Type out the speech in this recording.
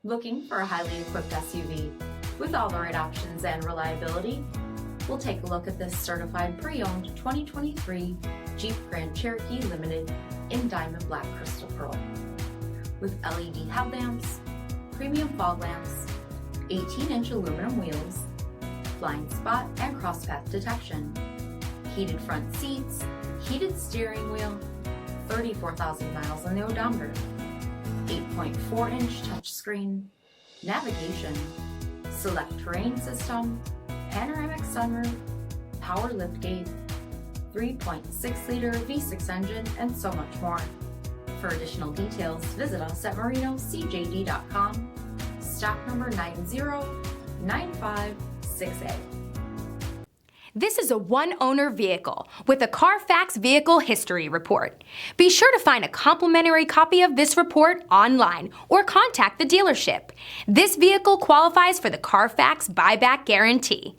Looking for a highly equipped SUV with all the right options and reliability? We'll take a look at this certified pre-owned 2023 Jeep Grand Cherokee Limited in Diamond Black Crystal Pearl. With LED headlamps, premium fog lamps, 18-inch aluminum wheels, blind spot and crosspath detection, heated front seats, heated steering wheel, 34,000 miles on the odometer, 8.4-inch touchscreen, navigation, SELEC-TERRAIN system, panoramic sunroof, power liftgate, 3.6-liter V6 engine, and so much more. For additional details, visit us at marinocjd.com, stock number 90956A. This is a one-owner vehicle with a Carfax Vehicle History Report. Be sure to find a complimentary copy of this report online or contact the dealership. This vehicle qualifies for the Carfax Buyback Guarantee.